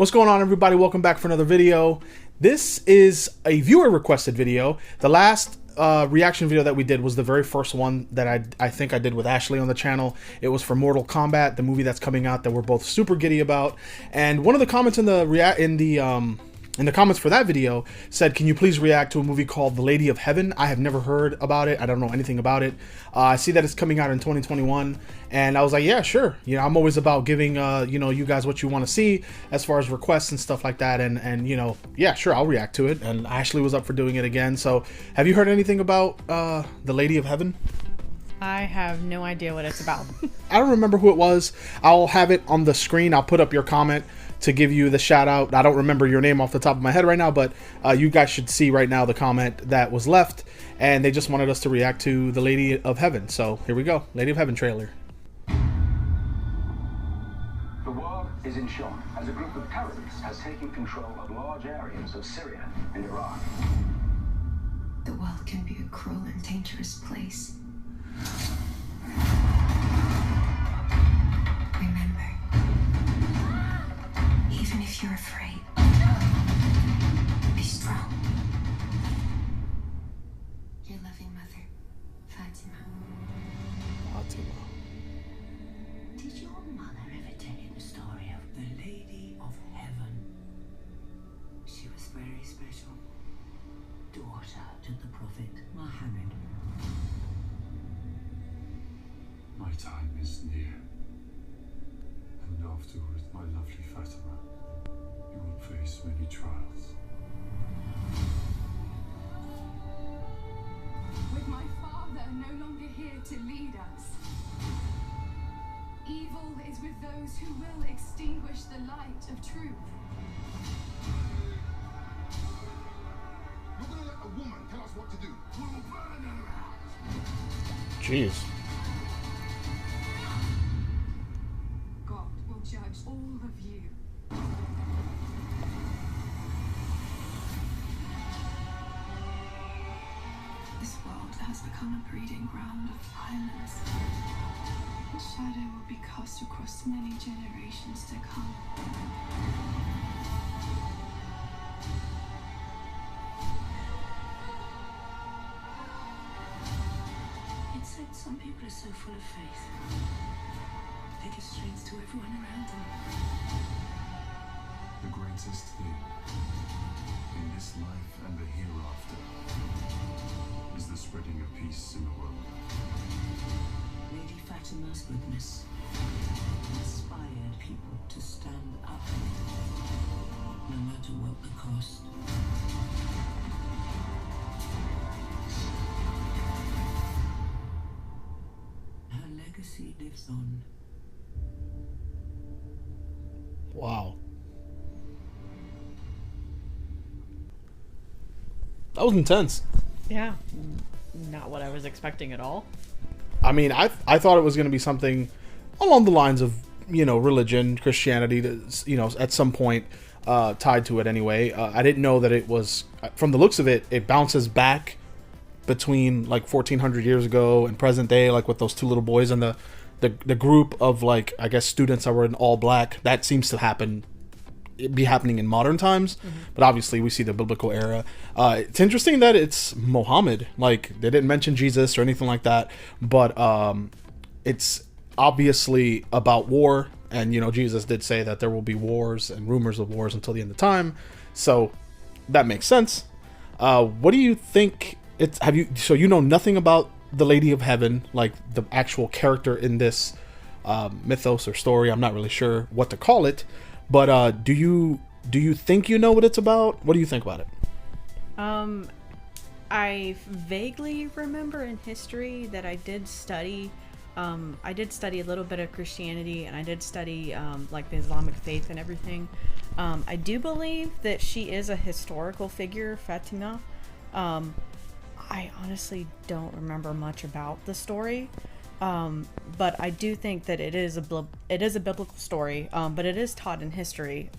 What's going on, everybody? Welcome back for another video. This is a viewer requested video. The last reaction video that we did was the very first one that I think I did with Ashley on the channel. It was for Mortal Kombat, the movie that's coming out that we're both super giddy about. And one of the comments in the comments for that video said, can you please react to a movie called The Lady of Heaven? I have never heard about it. I don't know anything about it. I see that it's coming out in 2021, and I was like, yeah, sure. You know, I'm always about giving, you know, you guys what you want to see as far as requests and stuff like that. And you know, yeah, sure, I'll react to it. And Ashley was up for doing it again. So have you heard anything about The Lady of Heaven? I have no idea what it's about. I don't remember who it was. I'll have it on the screen. I'll put up your comment to give you the shout out. I don't remember your name off the top of my head right now, but you guys should see right now the comment that was left, and they just wanted us to react to The Lady of Heaven. So here we go. Lady of Heaven trailer. The world is in shock as a group of terrorists has taken control of large areas of Syria and Iraq. The world can be a cruel and dangerous place. Remember, even if you're afraid, be strong. Your loving mother, Fatima. Did your mother ever tell you the story of the Lady of Heaven? She was very special. Daughter to the Prophet Muhammad. My time is near, and afterward, my lovely Fatima, you will face many trials. With my father no longer here to lead us, evil is with those who will extinguish the light of truth. You're gonna let a woman tell us what to do. We'll burn her out. Jeez. God will judge all of you. This world has become a breeding ground of violence. A shadow will be cast across many generations to come. It said some people are so full of faith, they give strength to everyone around them. The greatest thing in this life and the hereafter is the spreading of peace in the world. Lady Fatima's goodness inspired people to stand up, no matter what the cost. Her legacy lives on. Wow. That was intense. Yeah, not what I was expecting at all. I mean, I thought it was going to be something along the lines of, you know, religion, Christianity, that's, you know, at some point tied to it anyway. I didn't know that it was, from the looks of it, it bounces back between like 1400 years ago and present day, like with those two little boys and the group of, like, I guess students that were in all black. That seems to be happening in modern times, but obviously we see the biblical era. It's interesting that it's Muhammad. Like, they didn't mention Jesus or anything like that, but it's obviously about war, and you know, Jesus did say that there will be wars and rumors of wars until the end of time, so that makes sense. What do you think? So you know nothing about The Lady of Heaven, like the actual character in this mythos or story? I'm not really sure what to call it. But do you think you know what it's about? What do you think about it? I vaguely remember in history that I did study a little bit of Christianity, and I did study like the Islamic faith and everything. I do believe that she is a historical figure, Fatima. I honestly don't remember much about the story. But I do think that it is a biblical story, but it is taught in history.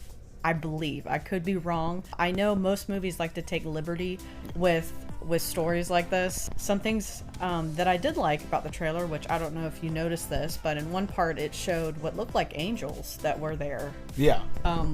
I believe. I could be wrong. I know most movies like to take liberty with stories like this. Some things that I did like about the trailer, which I don't know if you noticed this, but in one part it showed what looked like angels that were there. Yeah.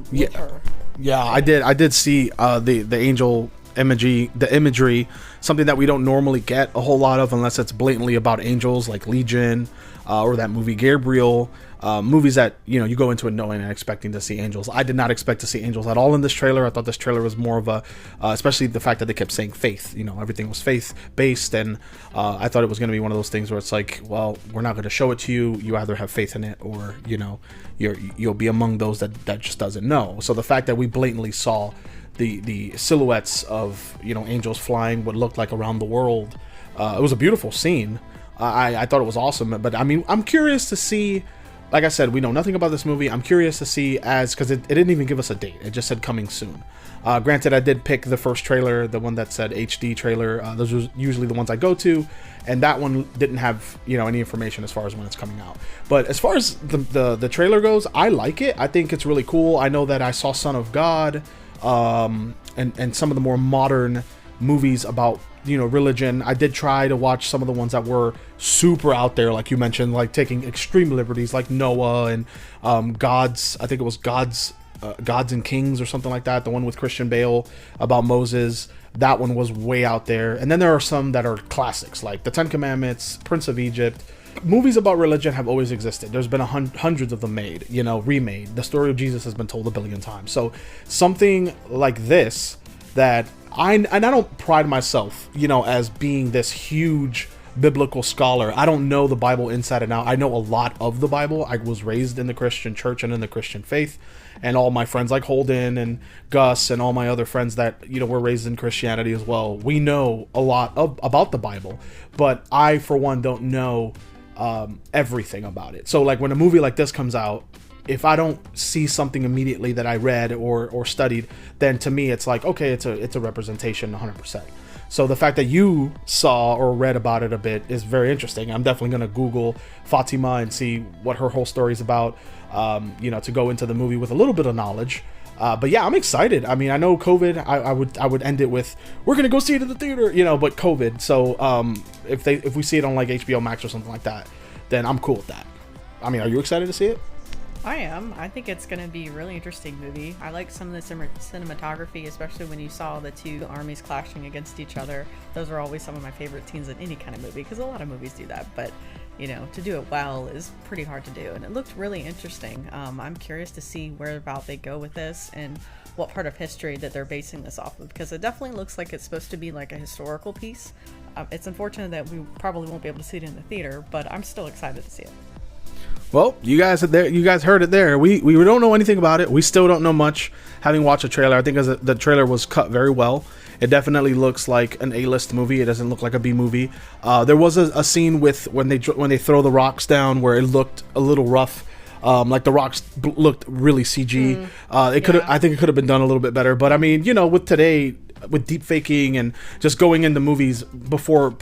With her. Yeah, I did see the angel imagery, something that we don't normally get a whole lot of unless it's blatantly about angels, like Legion, or that movie Gabriel. Movies that, you know, you go into it knowing and expecting to see angels. I did not expect to see angels at all in this trailer. I thought this trailer was more of a, especially the fact that they kept saying faith, you know, everything was faith based, and I thought it was going to be one of those things where it's like, well, we're not going to show it to you. You either have faith in it, or, you know, you'll be among those that just doesn't know. So the fact that we blatantly saw the silhouettes of, you know, angels flying what looked like around the world, it was a beautiful scene. I thought it was awesome. But I mean, I'm curious to see. Like I said, we know nothing about this movie. I'm curious to see, because it didn't even give us a date. It just said coming soon. Granted, I did pick the first trailer, the one that said HD trailer. Those are usually the ones I go to, and that one didn't have, you know, any information as far as when it's coming out. But as far as the trailer goes, I like it. I think it's really cool. I know that I saw Son of God, and some of the more modern movies about, you know, religion. I did try to watch some of the ones that were super out there, like you mentioned, like taking extreme liberties, like Noah and Gods. I think it was Gods and Kings or something like that. The one with Christian Bale about Moses. That one was way out there. And then there are some that are classics, like the Ten Commandments, Prince of Egypt. Movies about religion have always existed. There's been hundreds of them made, you know, remade. The story of Jesus has been told a billion times. So something like this, that I don't pride myself, you know, as being this huge biblical scholar. I don't know the Bible inside and out. I know a lot of the Bible. I was raised in the Christian church and in the Christian faith, and all my friends like Holden and Gus and all my other friends that, you know, were raised in Christianity as well, we know a lot about the Bible, but I, for one, don't know everything about it. So like when a movie like this comes out, if I don't see something immediately that I read or studied, then to me it's like, okay, it's a representation 100%. So the fact that you saw or read about it a bit is very interesting. I'm definitely going to Google Fatima and see what her whole story is about, you know, to go into the movie with a little bit of knowledge. But yeah, I'm excited. I mean, I know COVID, I would end it with, we're going to go see it in the theater, you know, but COVID. So if we see it on like HBO Max or something like that, then I'm cool with that. I mean, are you excited to see it? I am. I think it's going to be a really interesting movie. I like some of the cinematography, especially when you saw the two armies clashing against each other. Those are always some of my favorite scenes in any kind of movie, because a lot of movies do that. But, you know, to do it well is pretty hard to do. And it looked really interesting. I'm curious to see where about they go with this and what part of history that they're basing this off of, because it definitely looks like it's supposed to be like a historical piece. It's unfortunate that we probably won't be able to see it in the theater, but I'm still excited to see it. Well, you guys heard it there. We don't know anything about it. We still don't know much, having watched the trailer. I think the trailer was cut very well. It definitely looks like an A-list movie. It doesn't look like a B movie. There was a scene with when they throw the rocks down where it looked a little rough. Like the rocks looked really CG. I think it could have been done a little bit better. But I mean, you know, with today, with deep faking and just going into movies before,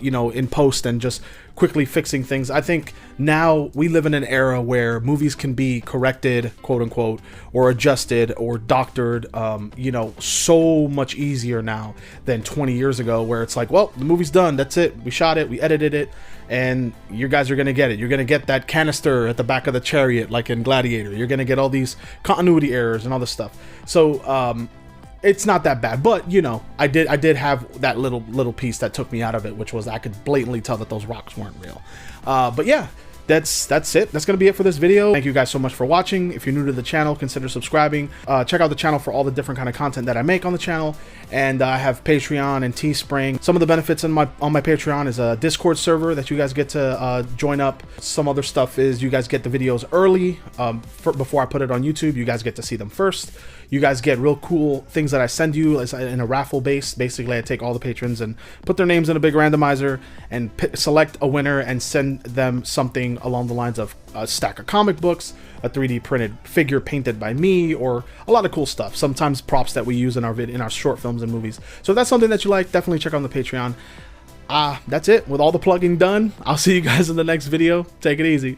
you know, in post and just quickly fixing things, I think now we live in an era where movies can be corrected, quote unquote, or adjusted or doctored, you know, so much easier now than 20 years ago, where it's like, well, the movie's done, that's it, we shot it, we edited it, and you guys are gonna get it. You're gonna get that canister at the back of the chariot like in Gladiator. You're gonna get all these continuity errors and all this stuff. So it's not that bad, but you know, I did have that little piece that took me out of it, which was I could blatantly tell that those rocks weren't real. But yeah, that's it. That's gonna be it for this video. Thank you guys so much for watching. If you're new to the channel, consider subscribing. Check out the channel for all the different kind of content that I make on the channel, and I have Patreon and Teespring. Some of the benefits on my Patreon is a Discord server that you guys get to join up. Some other stuff is you guys get the videos early before I put it on YouTube. You guys get to see them first. You guys get real cool things that I send you in a raffle base. Basically, I take all the patrons and put their names in a big randomizer and select a winner and send them something along the lines of a stack of comic books, a 3D printed figure painted by me, or a lot of cool stuff. Sometimes props that we use in our short films and movies. So if that's something that you like, definitely check out the Patreon. That's it. With all the plugging done, I'll see you guys in the next video. Take it easy.